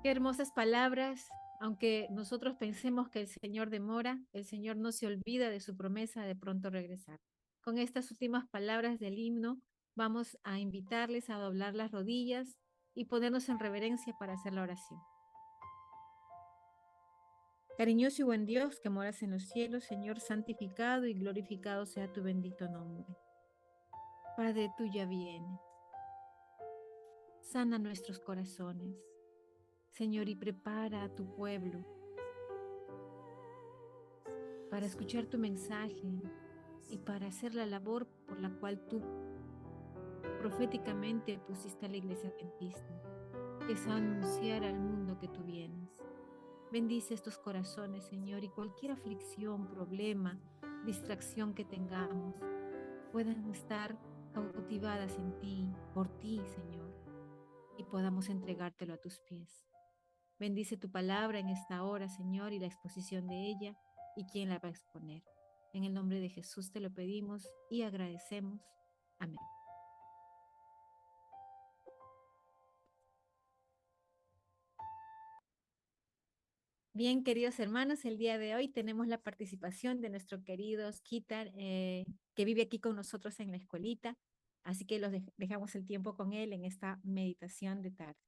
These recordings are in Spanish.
Qué hermosas palabras. Aunque nosotros pensemos que el Señor demora, el Señor no se olvida de su promesa de pronto regresar. Con estas últimas palabras del himno, vamos a invitarles a doblar las rodillas y ponernos en reverencia para hacer la oración. Cariñoso y buen Dios que moras en los cielos, Señor, santificado y glorificado sea tu bendito nombre. Padre, tú ya vienes. Sana nuestros corazones, Señor, y prepara a tu pueblo para escuchar tu mensaje y para hacer la labor por la cual tú proféticamente pusiste a la iglesia adventista, que es anunciar al mundo que tú vienes. Bendice estos corazones, Señor, y cualquier aflicción, problema, distracción que tengamos, puedan estar cautivadas en ti, por ti, Señor, y podamos entregártelo a tus pies. Bendice tu palabra en esta hora, Señor, y la exposición de ella y quién la va a exponer. En el nombre de Jesús te lo pedimos y agradecemos. Amén. Bien, queridos hermanos, el día de hoy tenemos la participación de nuestro querido Kitar, que vive aquí con nosotros en la escuelita. Así que dejamos el tiempo con él en esta meditación de tarde.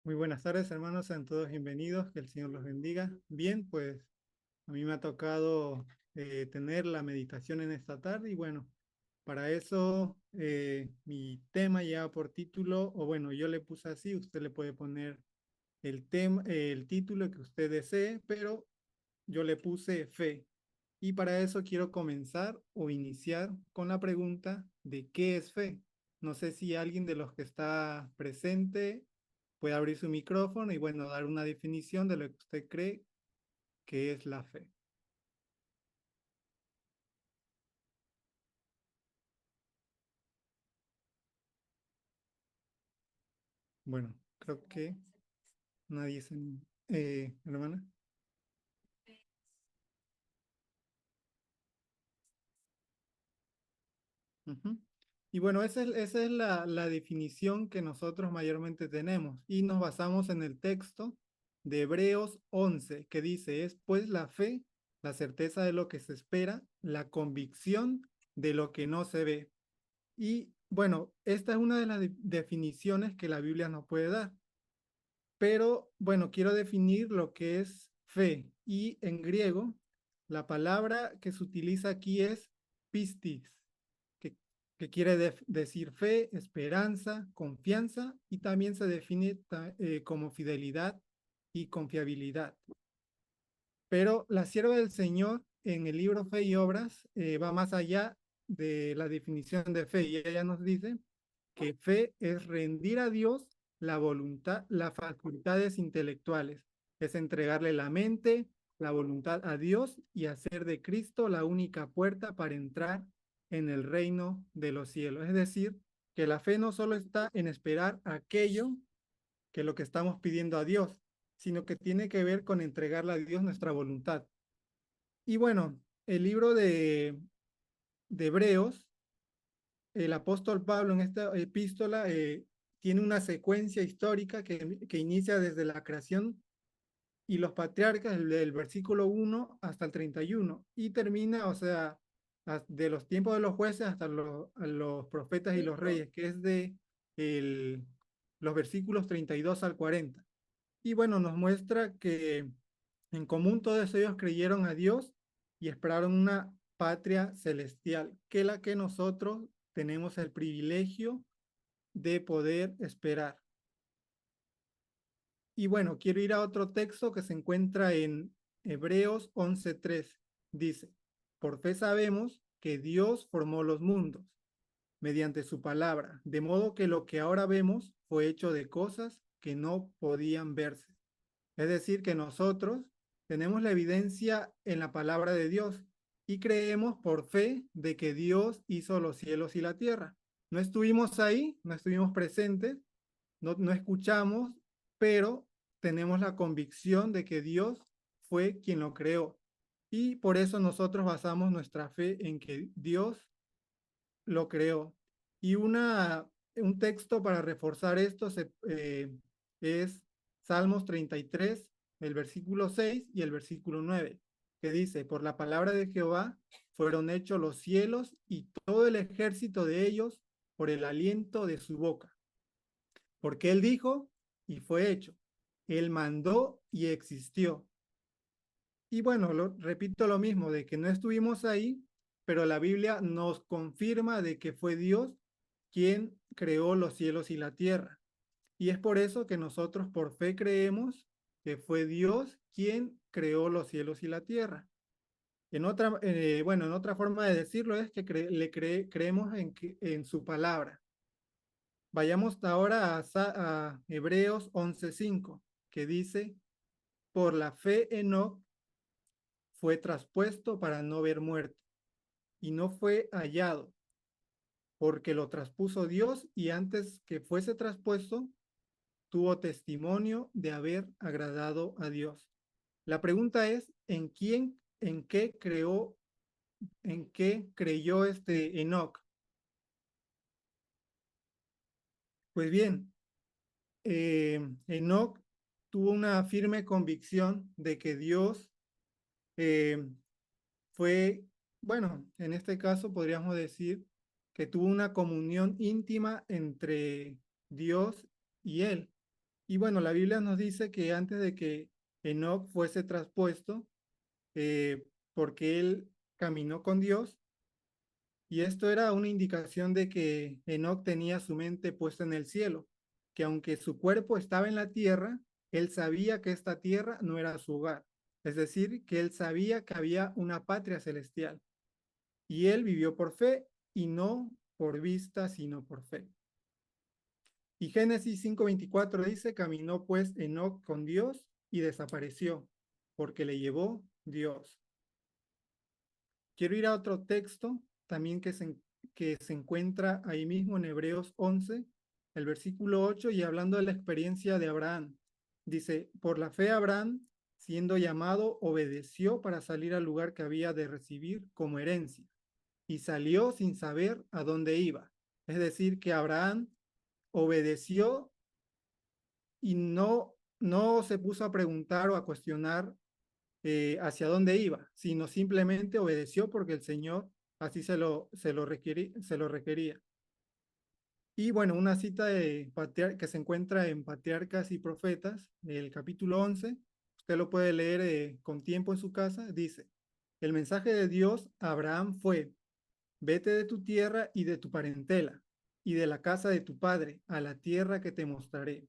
Muy buenas tardes, hermanos, sean todos bienvenidos, que el Señor los bendiga. Bien, pues a mí me ha tocado tener la meditación en esta tarde y bueno, para eso mi tema lleva por título, o bueno, yo le puse así, usted le puede poner el tema, el título que usted desee, pero yo le puse fe. Y para eso quiero comenzar o iniciar con la pregunta de ¿qué es fe? No sé si alguien de los que está presente puede abrir su micrófono y bueno, dar una definición de lo que usted cree que es la fe. Bueno, creo que nadie se... hermana. Ujú. Y bueno, esa es la definición que nosotros mayormente tenemos y nos basamos en el texto de Hebreos 11 que dice, es pues la fe, la certeza de lo que se espera, la convicción de lo que no se ve. Y bueno, esta es una de las definiciones que la Biblia nos puede dar. Pero bueno, quiero definir lo que es fe y en griego la palabra que se utiliza aquí es pistis, que, que quiere decir fe, esperanza, confianza y también se define como fidelidad y confiabilidad. Pero la sierva del Señor en el libro Fe y Obras va más allá de la definición de fe y ella nos dice que fe es rendir a Dios la voluntad, las facultades intelectuales, es entregarle la mente, la voluntad a Dios y hacer de Cristo la única puerta para entrar en el reino de los cielos. Es decir, que la fe no solo está en esperar aquello que lo que estamos pidiendo a Dios, sino que tiene que ver con entregarle a Dios nuestra voluntad. Y bueno, el libro de Hebreos, el apóstol Pablo en esta epístola tiene una secuencia histórica que inicia desde la creación y los patriarcas, del versículo 1 hasta el 31, y termina, o sea, de los tiempos de los jueces hasta los profetas y los reyes, que es de el, los versículos 32 al 40. Y bueno, nos muestra que en común todos ellos creyeron a Dios y esperaron una patria celestial, que es la que nosotros tenemos el privilegio de poder esperar. Y bueno, quiero ir a otro texto que se encuentra en Hebreos 11:3. Dice, por fe sabemos que Dios formó los mundos mediante su palabra, de modo que lo que ahora vemos fue hecho de cosas que no podían verse. Es decir, que nosotros tenemos la evidencia en la palabra de Dios y creemos por fe de que Dios hizo los cielos y la tierra. No estuvimos ahí, no estuvimos presentes, no escuchamos, pero tenemos la convicción de que Dios fue quien lo creó. Y por eso nosotros basamos nuestra fe en que Dios lo creó. Y un texto para reforzar esto es Salmos 33, el versículo 6 y el versículo 9, que dice, por la palabra de Jehová fueron hechos los cielos y todo el ejército de ellos por el aliento de su boca. Porque él dijo y fue hecho. Él mandó y existió. Y bueno, repito lo mismo, de que no estuvimos ahí, pero la Biblia nos confirma de que fue Dios quien creó los cielos y la tierra. Y es por eso que nosotros por fe creemos que fue Dios quien creó los cielos y la tierra. En otra forma de decirlo es que creemos en su palabra. Vayamos ahora a Hebreos 11:5, que dice, por la fe Enoc fue traspuesto para no ver muerte, y no fue hallado, porque lo traspuso Dios y antes que fuese traspuesto, tuvo testimonio de haber agradado a Dios. La pregunta es, en qué creyó este Enoc? Pues bien, Enoc tuvo una firme convicción de que Dios eh, fue, bueno, en este caso podríamos decir que tuvo una comunión íntima entre Dios y él. Y bueno, la Biblia nos dice que antes de que Enoc fuese traspuesto, porque él caminó con Dios, y esto era una indicación de que Enoc tenía su mente puesta en el cielo, que aunque su cuerpo estaba en la tierra, él sabía que esta tierra no era su hogar. Es decir, que él sabía que había una patria celestial. Y él vivió por fe y no por vista, sino por fe. Y Génesis 5:24 dice, caminó pues Enoc con Dios y desapareció, porque le llevó Dios. Quiero ir a otro texto también que se encuentra ahí mismo en Hebreos 11, el versículo 8, y hablando de la experiencia de Abraham. Dice, por la fe Abraham, siendo llamado, obedeció para salir al lugar que había de recibir como herencia, y salió sin saber a dónde iba. Es decir, que Abraham obedeció y no se puso a preguntar o a cuestionar hacia dónde iba, sino simplemente obedeció porque el Señor así se lo requería. Y bueno, una cita que se encuentra en Patriarcas y Profetas, el capítulo 11, usted lo puede leer con tiempo en su casa, dice, el mensaje de Dios a Abraham fue, vete de tu tierra y de tu parentela, y de la casa de tu padre, a la tierra que te mostraré,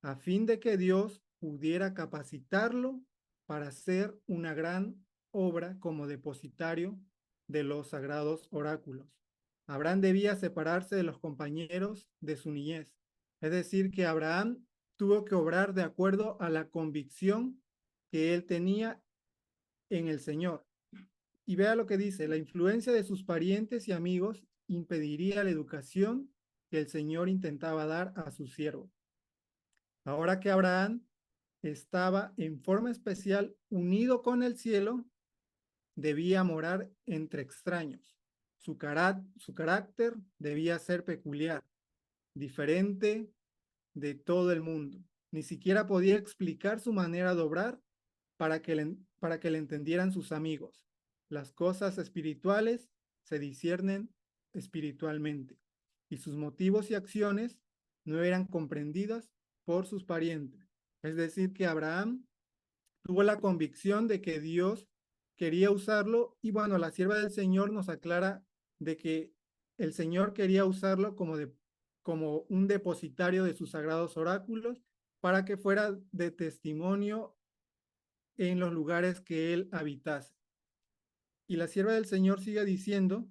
a fin de que Dios pudiera capacitarlo para hacer una gran obra como depositario de los sagrados oráculos. Abraham debía separarse de los compañeros de su niñez. Es decir, que Abraham tuvo que obrar de acuerdo a la convicción que él tenía en el Señor. Y vea lo que dice, la influencia de sus parientes y amigos impediría la educación que el Señor intentaba dar a su siervo. Ahora que Abraham estaba en forma especial unido con el cielo, debía morar entre extraños. Su carácter debía ser peculiar, diferente de todo el mundo. Ni siquiera podía explicar su manera de obrar para que le entendieran sus amigos. Las cosas espirituales se disciernen espiritualmente y sus motivos y acciones no eran comprendidas por sus parientes. Es decir, que Abraham tuvo la convicción de que Dios quería usarlo y bueno, la sierva del Señor nos aclara de que el Señor quería usarlo como un depositario de sus sagrados oráculos para que fuera de testimonio en los lugares que él habitase. Y la sierva del Señor sigue diciendo,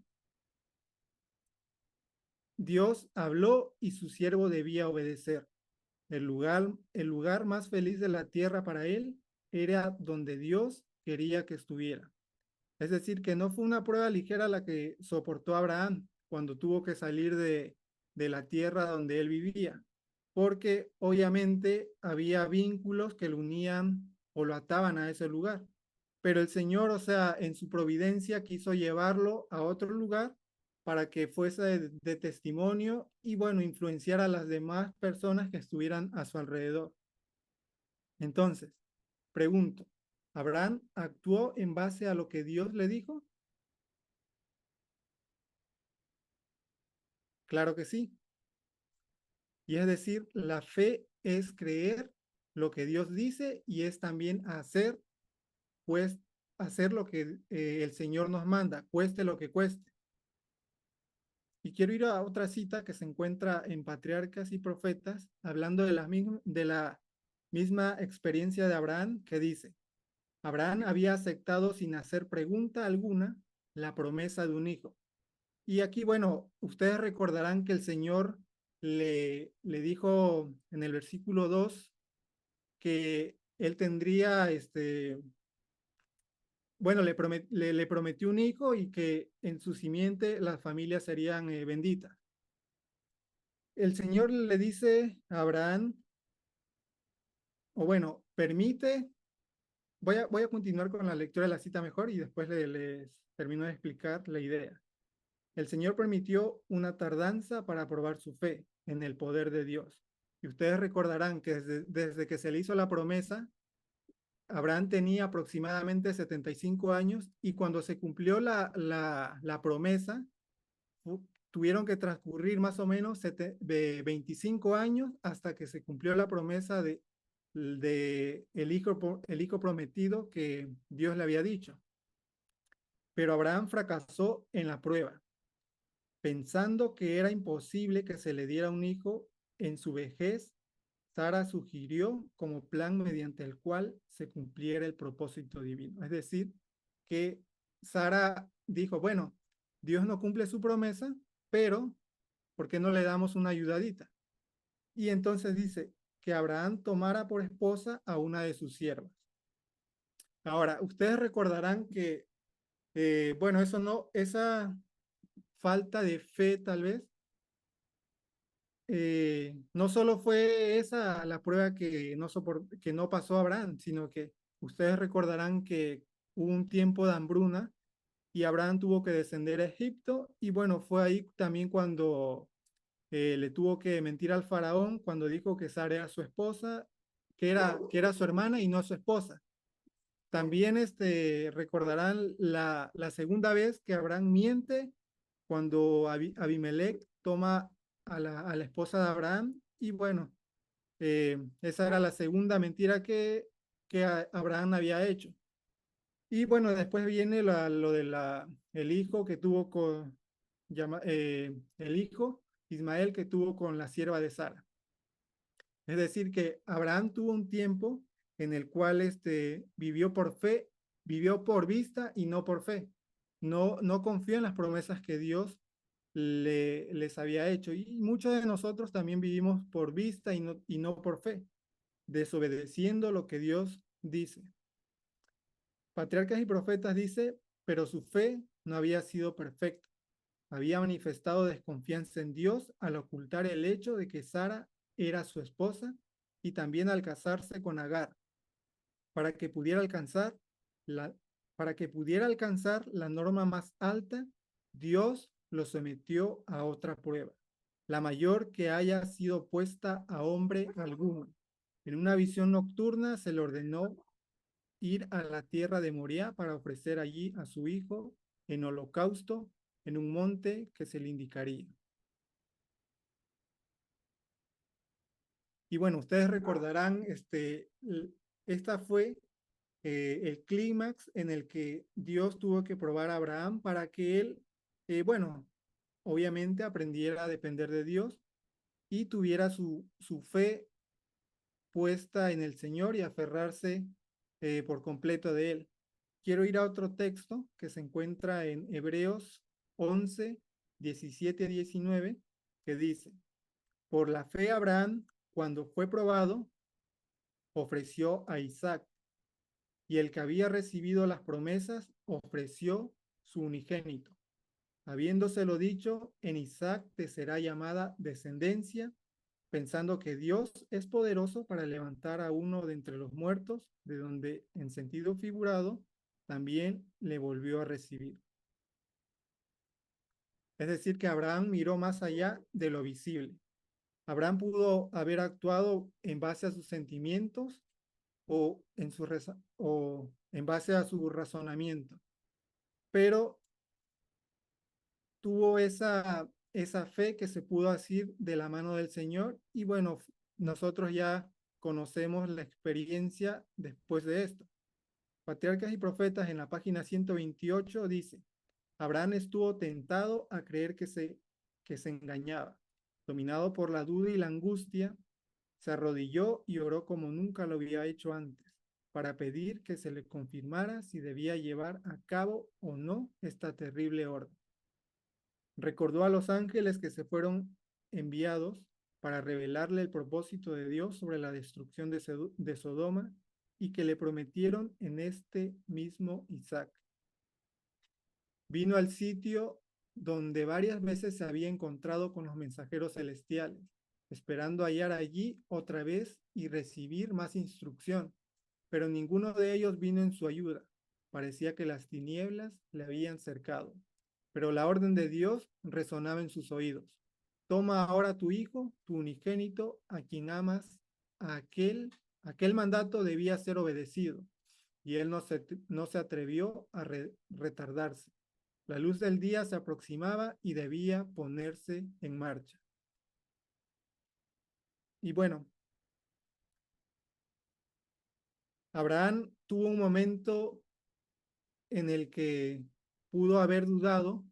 Dios habló y su siervo debía obedecer. El lugar más feliz de la tierra para él era donde Dios quería que estuviera. Es decir, que no fue una prueba ligera la que soportó Abraham cuando tuvo que salir de la tierra donde él vivía, porque obviamente había vínculos que lo unían o lo ataban a ese lugar. Pero el Señor, o sea, en su providencia quiso llevarlo a otro lugar para que fuese de testimonio y bueno, influenciar a las demás personas que estuvieran a su alrededor. Entonces, pregunto, ¿Abraham actuó en base a lo que Dios le dijo? Claro que sí. Y es decir, la fe es creer lo que Dios dice y es también hacer, pues, hacer lo que el Señor nos manda, cueste lo que cueste. Y quiero ir a otra cita que se encuentra en Patriarcas y Profetas, hablando de la misma experiencia de Abraham, que dice, Abraham había aceptado sin hacer pregunta alguna la promesa de un hijo. Y aquí, bueno, ustedes recordarán que el Señor le dijo en el versículo 2 que él tendría, bueno, le prometió un hijo y que en su simiente las familias serían benditas. El Señor le dice a Abraham, o bueno, permite, voy a continuar con la lectura de la cita mejor y después les termino de explicar la idea. El Señor permitió una tardanza para probar su fe en el poder de Dios. Y ustedes recordarán que desde que se le hizo la promesa, Abraham tenía aproximadamente 75 años y cuando se cumplió la promesa, tuvieron que transcurrir más o menos 25 años hasta que se cumplió la promesa de el hijo prometido que Dios le había dicho. Pero Abraham fracasó en la prueba, pensando que era imposible que se le diera un hijo en su vejez. Sara sugirió como plan mediante el cual se cumpliera el propósito divino. Es decir, que Sara dijo, bueno, Dios no cumple su promesa, pero ¿por qué no le damos una ayudadita? Y entonces dice que Abraham tomara por esposa a una de sus siervas. Ahora, ustedes recordarán que, bueno, eso no, esa falta de fe tal vez, no solo fue esa la prueba que no pasó Abraham, sino que ustedes recordarán que hubo un tiempo de hambruna y Abraham tuvo que descender a Egipto y bueno, fue ahí también cuando le tuvo que mentir al faraón cuando dijo que Sara era su esposa, que era su hermana y no su esposa. También recordarán la segunda vez que Abraham miente cuando Abimelech toma a la esposa de Abraham y bueno, esa era la segunda mentira que Abraham había hecho. Y bueno, después viene lo de el hijo que tuvo el hijo Ismael que tuvo con la sierva de Sara. Es decir, que Abraham tuvo un tiempo en el cual vivió por fe, vivió por vista y no por fe. No confió en las promesas que Dios les había hecho. Y muchos de nosotros también vivimos por vista y no por fe, desobedeciendo lo que Dios dice. Patriarcas y Profetas dice, pero su fe no había sido perfecta. Había manifestado desconfianza en Dios al ocultar el hecho de que Sara era su esposa y también al casarse con Agar, para que pudiera alcanzar la, para que pudiera alcanzar la norma más alta, Dios lo sometió a otra prueba, la mayor que haya sido puesta a hombre alguno. En una visión nocturna se le ordenó ir a la tierra de Moriah para ofrecer allí a su hijo en holocausto en un monte que se le indicaría. Y bueno, ustedes recordarán, esta fue el clímax en el que Dios tuvo que probar a Abraham para que él, bueno, obviamente aprendiera a depender de Dios y tuviera su fe puesta en el Señor y aferrarse por completo de Él. Quiero ir a otro texto que se encuentra en Hebreos 11, 17 a 19, que dice, por la fe Abraham, cuando fue probado, ofreció a Isaac, y el que había recibido las promesas ofreció su unigénito, habiéndoselo dicho, en Isaac te será llamada descendencia, pensando que Dios es poderoso para levantar a uno de entre los muertos, de donde, en sentido figurado, también le volvió a recibir. Es decir, que Abraham miró más allá de lo visible. Abraham pudo haber actuado en base a sus sentimientos o en base a su razonamiento, pero tuvo esa fe que se pudo asir de la mano del Señor y bueno, nosotros ya conocemos la experiencia después de esto. Patriarcas y Profetas en la página 128 dice, Abraham estuvo tentado a creer que se engañaba. Dominado por la duda y la angustia, se arrodilló y oró como nunca lo había hecho antes, para pedir que se le confirmara si debía llevar a cabo o no esta terrible orden. Recordó a los ángeles que se fueron enviados para revelarle el propósito de Dios sobre la destrucción de Sodoma y que le prometieron en este mismo Isaac. Vino al sitio donde varias veces se había encontrado con los mensajeros celestiales, esperando hallar allí otra vez y recibir más instrucción, pero ninguno de ellos vino en su ayuda. Parecía que las tinieblas le habían cercado, pero la orden de Dios resonaba en sus oídos. Toma ahora tu hijo, tu unigénito, a quien amas, a aquel mandato debía ser obedecido, y él no se atrevió a retardarse. La luz del día se aproximaba y debía ponerse en marcha. Y bueno, Abraham tuvo un momento en el que pudo haber dudado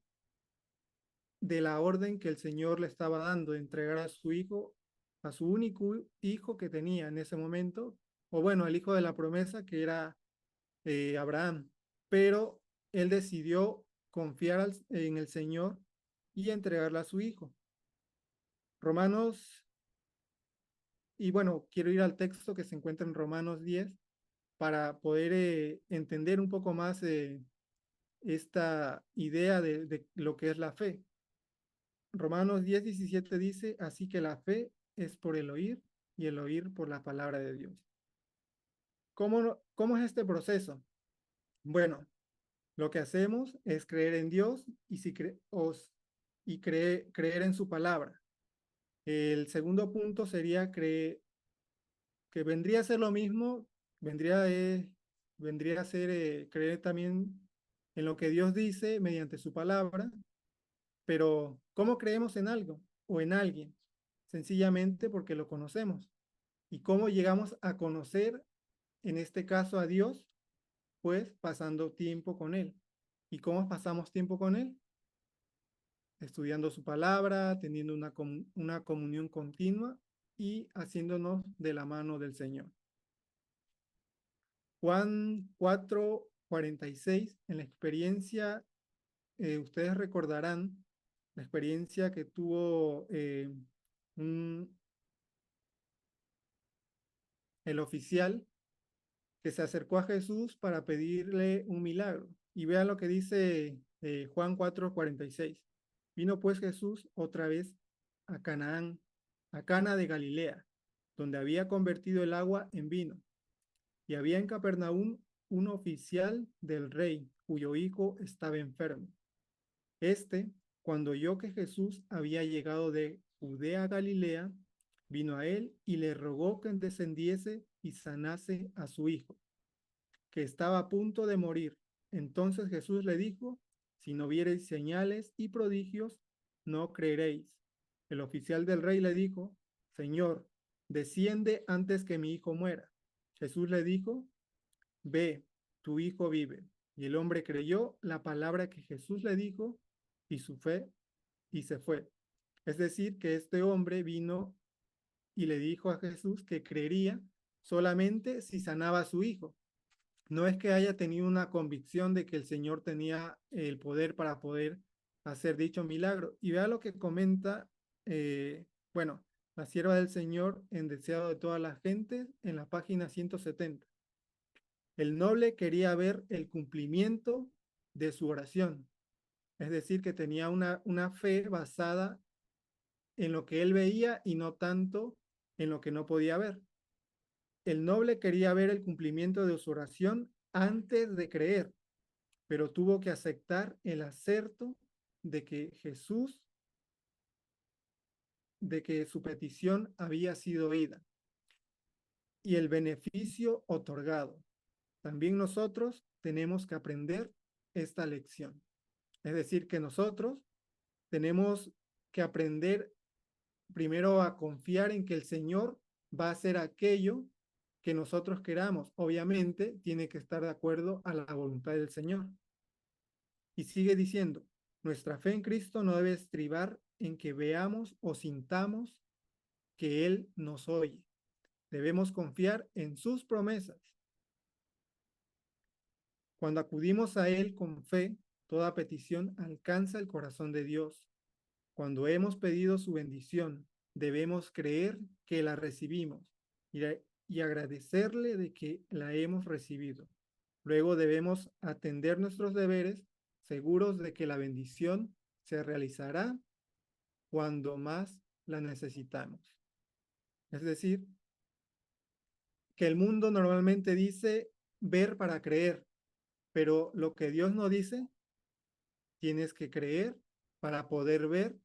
de la orden que el Señor le estaba dando de entregar a su hijo, a su único hijo que tenía en ese momento, o bueno, el hijo de la promesa que era Abraham, pero él decidió confiar en el Señor y entregarle a su hijo. Romanos, y bueno, quiero ir al texto que se encuentra en Romanos 10 para poder entender un poco más esta idea de lo que es la fe. Romanos 10:17 dice, así que la fe es por el oír y el oír por la palabra de Dios. ¿Cómo es este proceso? Bueno, lo que hacemos es creer en Dios y creer en su palabra. El segundo punto sería que vendría a ser lo mismo, vendría a ser creer también en lo que Dios dice mediante su palabra, pero ¿cómo creemos en algo o en alguien? Sencillamente porque lo conocemos. ¿Y cómo llegamos a conocer, en este caso, a Dios? Pues pasando tiempo con Él. ¿Y cómo pasamos tiempo con Él? Estudiando su palabra, teniendo una comunión continua y haciéndonos de la mano del Señor. Juan 4:46, en la experiencia, ustedes recordarán la experiencia que tuvo el oficial que se acercó a Jesús para pedirle un milagro. Y vean lo que dice Juan 4:46. Vino pues Jesús otra vez a Canaán, a Cana de Galilea, donde había convertido el agua en vino. Y había en Capernaum un oficial del rey, cuyo hijo estaba enfermo. Este, cuando oyó que Jesús había llegado de Judea a Galilea, vino a él y le rogó que descendiese y sanase a su hijo, que estaba a punto de morir. Entonces Jesús le dijo, si no viereis señales y prodigios, no creeréis. El oficial del rey le dijo, Señor, desciende antes que mi hijo muera. Jesús le dijo, ve, tu hijo vive. Y el hombre creyó la palabra que Jesús le dijo y su fe y se fue. Es decir, que este hombre vino y le dijo a Jesús que creería solamente si sanaba a su hijo. No es que haya tenido una convicción de que el Señor tenía el poder para poder hacer dicho milagro. Y vea lo que comenta, bueno, la sierva del Señor en Deseado de todas las gentes en la página 170. El noble quería ver el cumplimiento de su oración, es decir, que tenía una fe basada en lo que él veía y no tanto en lo que no podía ver. El noble quería ver el cumplimiento de su oración antes de creer, pero tuvo que aceptar el acerto de que Jesús, de que su petición había sido oída y el beneficio otorgado. También nosotros tenemos que aprender esta lección. Es decir, que nosotros tenemos que aprender primero a confiar en que el Señor va a hacer aquello que nosotros queramos. Obviamente, tiene que estar de acuerdo a la voluntad del Señor. Y sigue diciendo, nuestra fe en Cristo no debe estribar en que veamos o sintamos que Él nos oye. Debemos confiar en sus promesas. Cuando acudimos a Él con fe, toda petición alcanza el corazón de Dios. Cuando hemos pedido su bendición, debemos creer que la recibimos y agradecerle de que la hemos recibido. Luego debemos atender nuestros deberes, seguros de que la bendición se realizará cuando más la necesitamos. Es decir, que el mundo normalmente dice ver para creer, pero lo que Dios no dice, tienes que creer para poder ver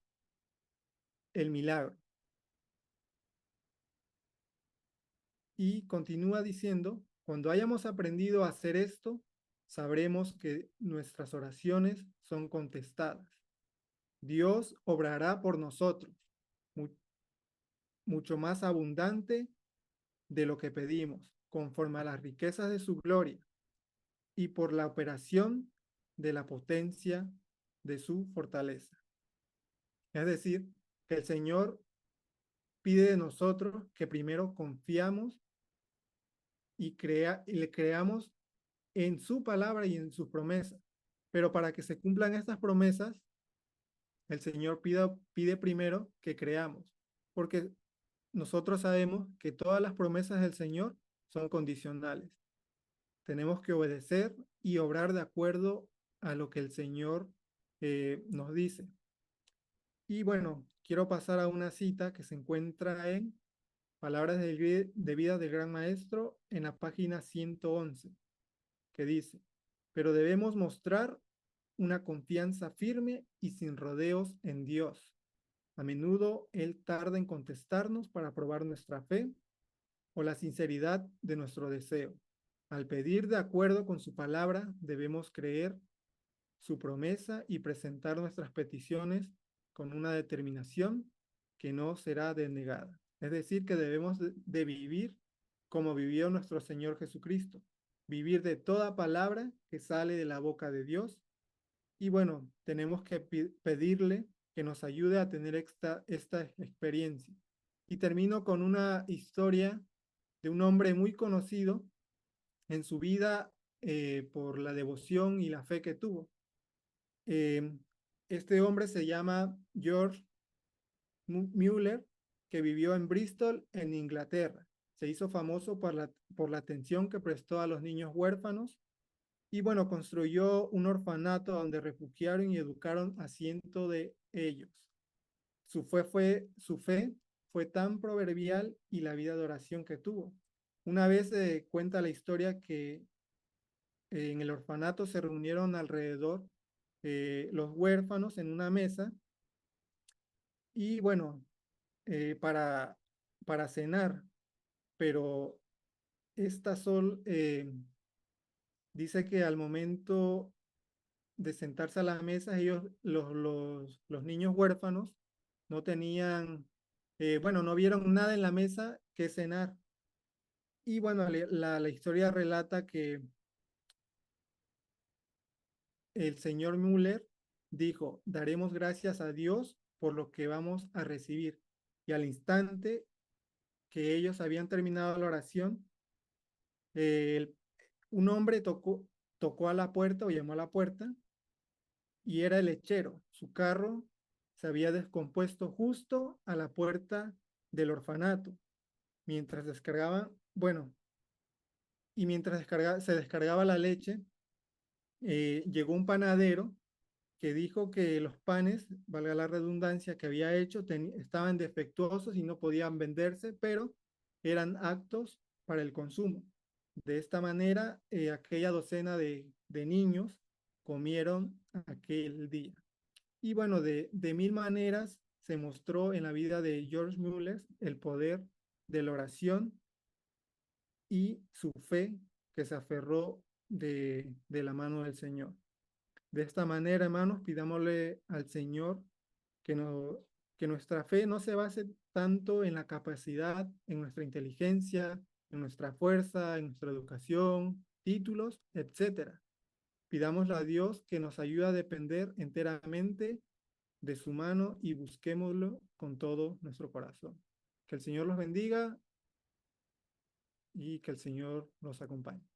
el milagro. Y continúa diciendo, cuando hayamos aprendido a hacer esto, sabremos que nuestras oraciones son contestadas. Dios obrará por nosotros, mucho más abundante de lo que pedimos, conforme a las riquezas de su gloria y por la operación de la potencia de su fortaleza. Es decir, que el Señor pide de nosotros que primero confiamos y le creamos en su palabra y en sus promesas. Pero para que se cumplan estas promesas, el Señor pide primero que creamos, porque nosotros sabemos que todas las promesas del Señor son condicionales. Tenemos que obedecer y obrar de acuerdo a lo que el Señor nos dice. Y bueno, quiero pasar a una cita que se encuentra en Palabras de Vida del Gran Maestro en la página 111, que dice, pero debemos mostrar una confianza firme y sin rodeos en Dios. A menudo Él tarda en contestarnos para probar nuestra fe o la sinceridad de nuestro deseo. Al pedir de acuerdo con su palabra, debemos creer su promesa y presentar nuestras peticiones con una determinación que no será denegada. Es decir, que debemos de vivir como vivió nuestro Señor Jesucristo, vivir de toda palabra que sale de la boca de Dios. Y bueno, tenemos que pedirle que nos ayude a tener esta experiencia. Y termino con una historia de un hombre muy conocido en su vida por la devoción y la fe que tuvo. Eh, este hombre se llama George Mueller, que vivió en Bristol, en Inglaterra. Se hizo famoso por la atención que prestó a los niños huérfanos y bueno, construyó un orfanato donde refugiaron y educaron a cientos de ellos. Su fe fue tan proverbial y la vida de oración que tuvo. Una vez cuenta la historia que en el orfanato se reunieron alrededor los huérfanos en una mesa y bueno, para cenar, pero esta dice que al momento de sentarse a la mesa, ellos, los niños huérfanos, no tenían, bueno, no vieron nada en la mesa que cenar. Y bueno, la historia relata que el señor Müller dijo, daremos gracias a Dios por lo que vamos a recibir. Y al instante que ellos habían terminado la oración, el- un hombre tocó a la puerta o llamó a la puerta y era el lechero. Su carro se había descompuesto justo a la puerta del orfanato. Mientras descargaban, bueno, y mientras se descargaba la leche, llegó un panadero que dijo que los panes, valga la redundancia, que había hecho, estaban defectuosos y no podían venderse, pero eran aptos para el consumo. De esta manera, aquella docena de niños comieron aquel día. Y bueno, de mil maneras se mostró en la vida de George Mueller el poder de la oración y su fe que se aferró de la mano del Señor. De esta manera, hermanos, pidámosle al Señor que, no, que nuestra fe no se base tanto en la capacidad, en nuestra inteligencia, en nuestra fuerza, en nuestra educación, títulos, etcétera. Pidámosle a Dios que nos ayude a depender enteramente de su mano y busquémoslo con todo nuestro corazón. Que el Señor los bendiga y que el Señor los acompañe.